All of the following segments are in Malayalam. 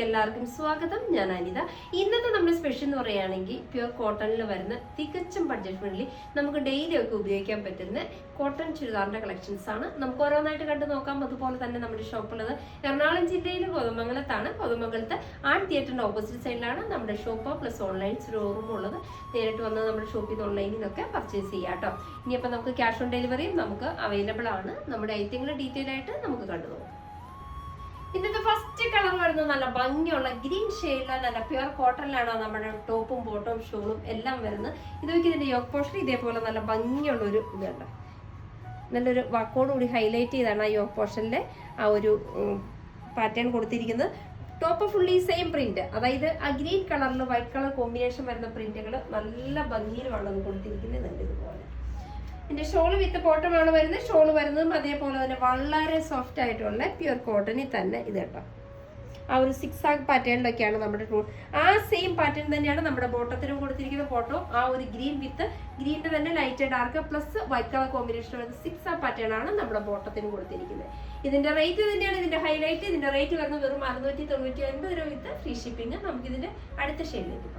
എല്ലാവർക്കും സ്വാഗതം. ഞാൻ അനിത. ഇന്നത്തെ നമ്മുടെ സ്പെഷ്യൽ എന്ന് പറയുകയാണെങ്കിൽ പ്യുർ കോട്ടണിൽ വരുന്ന തികച്ചും ബഡ്ജറ്റ് ഫ്രണ്ട്ലി നമുക്ക് ഡെയിലി ഒക്കെ ഉപയോഗിക്കാൻ പറ്റുന്ന കോട്ടൺ ചുരിദാറിന്റെ കളക്ഷൻസ് ആണ്. നമുക്ക് ഓരോന്നായിട്ട് കണ്ടു നോക്കാം. അതുപോലെ തന്നെ നമ്മുടെ ഷോപ്പുള്ളത് എറണാകുളം ജില്ലയിലെ കോതമംഗലത്താണ്. കോതമംഗലത്ത് ആർട്ട് തിയേറ്ററിന്റെ ഓപ്പോസിറ്റ് സൈഡിലാണ് നമ്മുടെ ഷോപ്പ് പ്ലസ് ഓൺലൈൻ സ്റ്റോറും ഉള്ളത്. നേരിട്ട് വന്ന് നമ്മുടെ ഷോപ്പിൽ നിന്ന് ഓൺലൈനിൽ നിന്നൊക്കെ പർച്ചേസ് ചെയ്യാം കേട്ടോ. ഇനിയിപ്പോൾ നമുക്ക് ക്യാഷ് ഓൺ ഡെലിവറിയും നമുക്ക് അവൈലബിൾ ആണ്. നമ്മുടെ ഐറ്റങ്ങൾ ഡീറ്റെയിൽ ആയിട്ട് നമുക്ക് കണ്ടു നോക്കാം. ഇന്നത്തെ ഫസ്റ്റ് കളർ വരുന്നത് നല്ല ഭംഗിയുള്ള ഗ്രീൻ ഷെയ്ഡിലെ നല്ല പ്യുർ കോട്ടണിലാണ് നമ്മുടെ ടോപ്പും ബോട്ടവും ഷോളും എല്ലാം വരുന്നത്. ഇതൊക്കെ ഇതിന്റെ യോക്ക് പോർഷൻ ഇതേപോലെ നല്ല ഭംഗിയുള്ള ഒരു ഇതുണ്ട്. നല്ലൊരു വാക്കോടുകൂടി ഹൈലൈറ്റ് ചെയ്താണ് ആ യോക്ക് പോർഷനിലെ ആ ഒരു പാറ്റേൺ കൊടുത്തിരിക്കുന്നത്. ടോപ്പ് ഫുള്ളി സെയിം പ്രിന്റ്, അതായത് ആ ഗ്രീൻ കളറിൽ വൈറ്റ് കളർ കോമ്പിനേഷൻ വരുന്ന പ്രിന്റുകൾ നല്ല ഭംഗിയിലുമാണ് കൊടുത്തിരിക്കുന്നത്. ഇതുപോലെ ഇതിന്റെ ഷോള് വിത്ത് ബോട്ടം ആണ് വരുന്നത്. ഷോള് വരുന്നതും അതേപോലെ തന്നെ വളരെ സോഫ്റ്റ് ആയിട്ടുള്ള പ്യുർ കോട്ടണിൽ തന്നെ ഇത് കേട്ടോ. ആ ഒരു സിക്സ് ആഗ് പാറ്റേണിലൊക്കെയാണ് നമ്മുടെ ആ സെയിം പാറ്റേൺ തന്നെയാണ് നമ്മുടെ ബോട്ടത്തിനും കൊടുത്തിരിക്കുന്ന. ബോട്ടോ ആ ഒരു ഗ്രീൻ വിത്ത് ഗ്രീനിന്റെ തന്നെ light dark plus white colour combination വരുന്ന സിക്സ് ആഗ് പാറ്റേൺ ആണ് നമ്മുടെ ബോട്ടത്തിന് കൊടുത്തിരിക്കുന്നത്. ഇതിന്റെ റേറ്റ് തന്നെയാണ് ഇതിന്റെ ഹൈലൈറ്റ്. ഇതിന്റെ റേറ്റ് വരുന്നത് വെറും 699 രൂപ വിത്ത് ഫ്രീ ഷിപ്പിംഗ്. നമുക്ക് ഇതിന്റെ അടുത്ത ഷെയ്ഡിലേക്ക് പോകാം.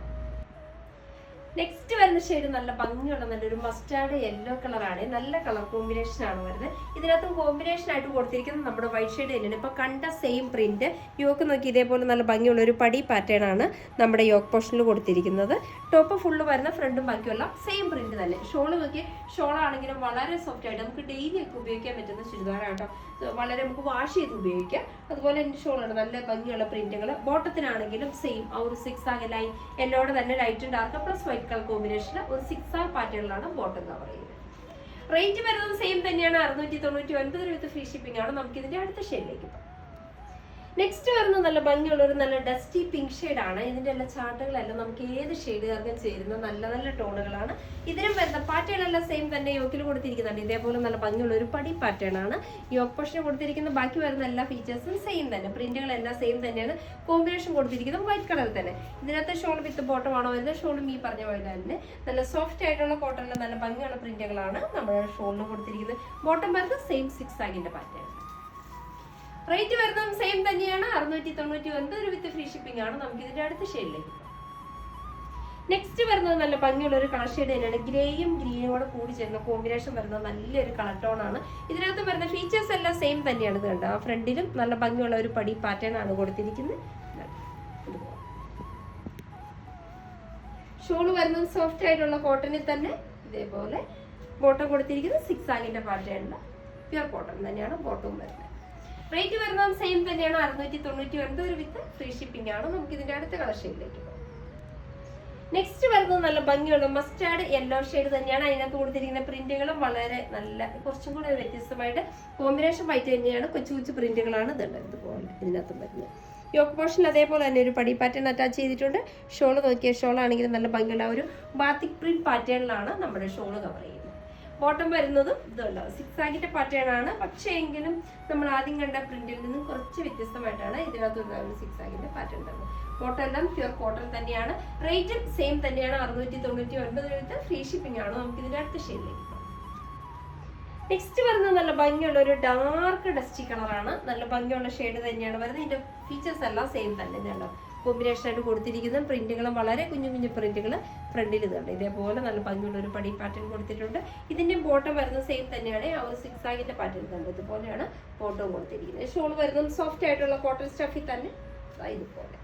നെക്സ്റ്റ് വരുന്ന ഷെയ്ഡ് നല്ല ഭംഗിയുള്ള നല്ലൊരു മസ്റ്റാർഡ് യെല്ലോ കളറാണ്. നല്ല കളർ കോമ്പിനേഷൻ ആണ് വരുന്നത്. ഇതിനകത്തും കോമ്പിനേഷൻ ആയിട്ട് കൊടുത്തിരിക്കുന്നത് നമ്മുടെ വൈറ്റ് ഷെയ്ഡ് തന്നെയാണ്. ഇപ്പൊ കണ്ട സെയിം പ്രിന്റ് യോക്ക് നോക്കി ഇതേപോലെ നല്ല ഭംഗിയുള്ള ഒരു പടി പാറ്റേൺ ആണ് നമ്മുടെ യോക്ക് പോർഷനിൽ കൊടുത്തിരിക്കുന്നത്. ടോപ്പ് ഫുള്ള് വരുന്ന ഫ്രണ്ടും ബാക്കിയുള്ള സെയിം പ്രിന്റ് തന്നെ. ഷോള് നോക്കി ഷോളാണെങ്കിലും വളരെ സോഫ്റ്റ് ആയിട്ട് നമുക്ക് ഡെയിലി ഒക്കെ ഉപയോഗിക്കാൻ പറ്റുന്ന ചുരിദാറാട്ടോ. വളരെ നമുക്ക് വാഷ് ചെയ്ത് ഉപയോഗിക്കാം. അതുപോലെ എൻ്റെ ഷോളാണ് നല്ല ഭംഗിയുള്ള പ്രിന്റുകൾ. ബോട്ടത്തിനാണെങ്കിലും സെയിം ആ ഒരു സിക്സ് ആഗ് ലൈൻ യെല്ലോടെ തന്നെ light dark plus white colour combination ഒരു സിക്സ് ആഗ് പാറ്റേണിലാണ് ബോട്ടം കവർ ചെയ്യുന്നത്. റേറ്റ് വരുന്നത് സെയിം തന്നെയാണ്, 699 വിത്ത് ഫ്രീ ഷിപ്പിംഗ് ആണ്. നമുക്ക് ഇതിന്റെ അടുത്ത ഷെയ്ഡിലേക്ക് പോകാം. നെക്സ്റ്റ് വരുന്നത് നല്ല ഭംഗിയുള്ള ഒരു നല്ല ഡസ്റ്റി പിങ്ക് ഷെയ്ഡാണ്. ഇതിന്റെ എല്ലാ ചാർട്ടുകളെല്ലാം നമുക്ക് ഏത് ഷെയ്ഡുകാർക്കും ചേരുന്ന നല്ല നല്ല ടോണുകളാണ്. ഇതിനും വരുന്ന പാറ്റേൺ എല്ലാം സെയിം തന്നെ യോക്കിൽ കൊടുത്തിരിക്കുന്നുണ്ട്. ഇതേപോലെ നല്ല ഭംഗിയുള്ള ഒരു പടി പാറ്റേൺ ആണ് യോക്ക് പോർഷന് കൊടുത്തിരിക്കുന്ന. ബാക്കി വരുന്ന എല്ലാ ഫീച്ചേഴ്സും സെയിം തന്നെ, പ്രിന്റുകളെല്ലാം സെയിം തന്നെയാണ്. കോമ്പിനേഷൻ കൊടുത്തിരിക്കുന്നത് വൈറ്റ് കളറിൽ തന്നെ. ഇതിനകത്ത് ഷോൾ വിത്ത് ബോട്ടം ആണോ വരുന്നത്. ഷോളും ഈ പറഞ്ഞ പോലെ തന്നെ നല്ല സോഫ്റ്റ് ആയിട്ടുള്ള കോട്ടണിലെ നല്ല ഭംഗിയുള്ള പ്രിന്റുകളാണ് നമ്മുടെ ഷോളിന് കൊടുത്തിരിക്കുന്നത്. ബോട്ടം വരുന്നത് സെയിം സിക്സ് ആഗിന്റെ പാറ്റേൺ. റേറ്റ് വരുന്നതും സെയിം തന്നെയാണ്, 699 വിത്ത് ഫ്രീ ഷിപ്പിംഗ് ആണ്. നമുക്ക് ഇതിന്റെ അടുത്ത ഷെയ്ഡിലേക്ക്. നെക്സ്റ്റ് വരുന്നത് നല്ല ഭംഗിയുള്ള ഒരു കളർ ഷെയ്ഡ് തന്നെയാണ്. ഗ്രേയും ഗ്രീനും കൂടെ കൂടി ചേരുന്ന കോമ്പിനേഷൻ വരുന്നത് നല്ലൊരു കളർ ടോൺ ആണ്. ഇതിനകത്ത് വരുന്ന ഫീച്ചേഴ്സ് എല്ലാം സെയിം തന്നെയാണ്. ഇത് കണ്ടോ, ആ ഫ്രണ്ടിലും നല്ല ഭംഗിയുള്ള ഒരു പടി പാറ്റേൺ ആണ് കൊടുത്തിരിക്കുന്നത്. ഷോള് വരുന്നത് സോഫ്റ്റ് ആയിട്ടുള്ള കോട്ടണിൽ തന്നെ ഇതേപോലെ ബോട്ടം കൊടുത്തിരിക്കുന്നത് സിക്സ് ആഗിന്റെ പാറ്റേണില് പ്യുർ കോട്ടൺ തന്നെയാണ് ബോട്ടവും വരുന്നത്. റേറ്റ് വരുന്നത് സെയിം തന്നെയാണ്, 699 വിത്ത് ഫ്രീ ഷിപ്പിംഗ് ആണ്. നമുക്ക് ഇതിന്റെ അടുത്ത കളർ ഷെയ്ഡിലേക്ക് പോകാം. നെക്സ്റ്റ് വരുന്നത് നല്ല ഭംഗിയുള്ള മസ്റ്റാർഡ് യെല്ലോ ഷെയ്ഡ് തന്നെയാണ്. അതിനകത്ത് കൊടുത്തിരിക്കുന്ന പ്രിന്റുകളും വളരെ നല്ല കുറച്ചും കൂടെ വ്യത്യസ്തമായിട്ട് കോമ്പിനേഷൻ വൈറ്റ് തന്നെയാണ്. കൊച്ചു കൊച്ചു പ്രിന്റുകളാണ് ഇതുപോലെ ഇതിനകത്തും വരുന്നത്. യോക്ക് പോർഷൻ അതേപോലെ തന്നെ ഒരു പടി പാറ്റേൺ അറ്റാച്ച് ചെയ്തിട്ടുണ്ട്. ഷോള് നോക്കിയ ഷോളാണെങ്കിൽ നല്ല ഭംഗിയുള്ള ഒരു ബാത്തിക് പ്രിന്റ് പാറ്റേണിലാണ് നമ്മുടെ ഷോള് കവർ ചെയ്യുന്നത്. ബോട്ടം വരുന്നതും ഇതുണ്ടോ സിക്സ് ആഗിന്റെ പാറ്റേൺ ആണ്. പക്ഷേ എങ്കിലും നമ്മൾ ആദ്യം കണ്ട പ്രിന്റിൽ നിന്നും കുറച്ച് വ്യത്യസ്തമായിട്ടാണ് ഇതിനകത്ത് സിക്സ് ആഗിന്റെ പാറ്റേൺ വരുന്നത്. ബോട്ടം എല്ലാം പ്യുർ കോട്ടൺ തന്നെയാണ്. റേറ്റും സെയിം തന്നെയാണ്, 699 വിത്ത് ഫ്രീ ഷിപ്പിംഗ് ആണ്. നമുക്ക് ഇതിന്റെ അടുത്ത ഷെയ്ഡിലേക്ക് പോകാം. നെക്സ്റ്റ് വരുന്നത് നല്ല ഭംഗിയുള്ള ഒരു ഡാർക്ക് ഡസ്റ്റി കളറാണ്. നല്ല ഭംഗിയുള്ള ഷെയ്ഡ് തന്നെയാണ് വരുന്നത്. ഇതിന്റെ ഫീച്ചേഴ്സ് എല്ലാം സെയിം തന്നെ ഇതുണ്ടോ കോമ്പിനേഷൻ ആയിട്ട് കൊടുത്തിരിക്കുന്ന പ്രിന്റുകളും വളരെ കുഞ്ഞു കുഞ്ഞു പ്രിന്റുകൾ ഫ്രണ്ടിൽ ഇതുണ്ട്. ഇതേപോലെ നല്ല ഭംഗിയുള്ള ഒരു പടി പാറ്റേൺ കൊടുത്തിട്ടുണ്ട്. ഇതിന്റെ ബോട്ടം വരുന്നത് സെയിം തന്നെയാണ്, ആ ഒരു സിക്സ് ആഗിന്റെ പാറ്റേൺ കണ്ട് ഇതുപോലെയാണ് ബോട്ടം കൊടുത്തിരിക്കുന്നത്. ഷോൾ വരുന്നത് സോഫ്റ്റ് ആയിട്ടുള്ള കോട്ടൺ സ്റ്റഫിൽ തന്നെ ഇതുപോലെ.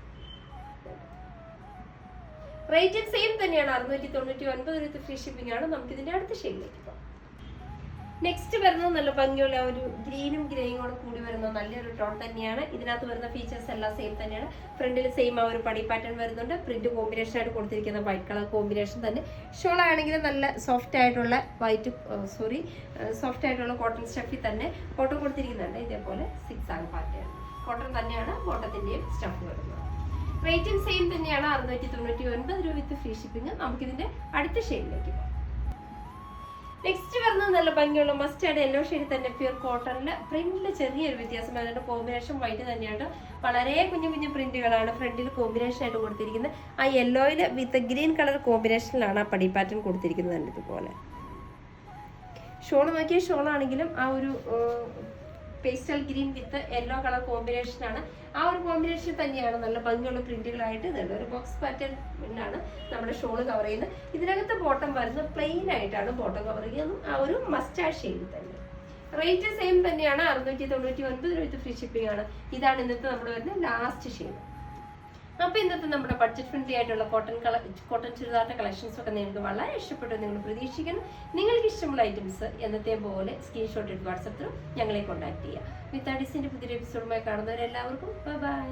റേറ്റ് സെയിം തന്നെയാണ്, 699 വിത്ത് ഫ്രീ ഷിപ്പിംഗ് ആണ്. നമുക്ക് ഇതിന്റെ അടുത്ത ഷെയ്ഡിലേക്ക് പോകാം. നെക്സ്റ്റ് വരുന്നത് നല്ല ഭംഗിയുള്ള ഒരു ഗ്രീനും ഗ്രേയും കൂടെ കൂടി വരുന്ന നല്ലൊരു ടോൺ തന്നെയാണ്. ഇതിനകത്ത് വരുന്ന ഫീച്ചേഴ്സ് എല്ലാം സെയിം തന്നെയാണ്. ഫ്രണ്ടിൽ സെയിം ആ ഒരു പടി പാറ്റേൺ വരുന്നുണ്ട്. പ്രിന്റ് കോമ്പിനേഷൻ ആയിട്ട് കൊടുത്തിരിക്കുന്ന വൈറ്റ് കളർ കോമ്പിനേഷൻ തന്നെ. ഷോൾ ആണെങ്കിൽ നല്ല സോഫ്റ്റ് ആയിട്ടുള്ള സോഫ്റ്റ് ആയിട്ടുള്ള കോട്ടൺ സ്റ്റഫിൽ തന്നെ കോട്ടൺ കൊടുത്തിരിക്കുന്നുണ്ട്. ഇതേപോലെ സിക്സ് ആഗ് പാറ്റേൺ കോട്ടൺ തന്നെയാണ് ബോട്ടത്തിന്റെയും സ്റ്റഫ് വരുന്നത്. റേറ്റും സെയിം തന്നെയാണ്, 699 രൂപ വിത്ത് ഫ്രീ ഷിപ്പിംഗ്. നമുക്കിതിന്റെ അടുത്ത ഷെയ്ഡിലേക്ക് പോകാം. നെക്സ്റ്റ് വരുന്നത് നല്ല ഭംഗിയുള്ള മസ്റ്റാർഡ് യെല്ലോ ഷെയ്ഡ് തന്നെ പ്യുർ കോട്ടണില്. പ്രിന്റില് ചെറിയൊരു വ്യത്യാസം അതിന്റെ കോമ്പിനേഷൻ വൈറ്റ് തന്നെയാണ്. വളരെ കുഞ്ഞു കുഞ്ഞു പ്രിന്റുകളാണ് ഫ്രണ്ടിൽ കോമ്പിനേഷൻ ആയിട്ട് കൊടുത്തിരിക്കുന്നത്. ആ യെല്ലോയില് വിത്ത് ഗ്രീൻ കളർ കോമ്പിനേഷനിലാണ് ആ പടി പാറ്റേൺ കൊടുത്തിരിക്കുന്നത് ഇതുപോലെ. ഷോൾ നോക്കിയ ഷോളാണെങ്കിലും ആ ഒരു പേസ്റ്റൽ ഗ്രീൻ വിത്ത് യെല്ലോ കളർ കോമ്പിനേഷനാണ്. ആ ഒരു കോമ്പിനേഷൻ തന്നെയാണ് നല്ല ഭംഗിയുള്ള പ്രിന്റുകളായിട്ട് ഇതുണ്ട്. ഒരു ബോക്സ് പാറ്റേൺ ആണ് നമ്മുടെ ഷോള് കവർ ചെയ്യുന്നത്. ഇതിനകത്ത് ബോട്ടം വരുന്നത് പ്ലെയിൻ ആയിട്ടാണ് ബോട്ടം കവർ ചെയ്യുന്നത്. ആ ഒരു മസ്റ്റാർഡ് ഷെയ്ഡ് തന്നെ. റേറ്റ് സെയിം തന്നെയാണ്, 699 വിത്ത് ഫ്രീ ഷിപ്പിംഗ് ആണ്. ഇതാണ് ഇന്നത്തെ നമ്മൾ വരുന്ന ലാസ്റ്റ് ഷെയ്ഡ്. അപ്പൊ ഇന്നത്തെ നമ്മുടെ ബഡ്ജറ്റ് ഫ്രണ്ട്ലി ആയിട്ടുള്ള കോട്ടൺ ചുരിദാറിന്റെ കളക്ഷൻസ് ഒക്കെ നിങ്ങൾക്ക് വളരെ ഇഷ്ടപ്പെട്ടു നിങ്ങൾ പ്രതീക്ഷിക്കുന്നു. നിങ്ങൾക്ക് ഇഷ്ടമുള്ള ഐറ്റംസ് എന്നത്തെ പോലെ സ്ക്രീൻഷോട്ട് എടുത്ത് വാട്സപ്പിലും ഞങ്ങളെ കോൺടാക്ട് ചെയ്യുക. വിത്ത് ഡിസിന്റെ പുതിയൊരു എപ്പിസോഡുമായി കാണുന്നവരെല്ലാവർക്കും ബൈ.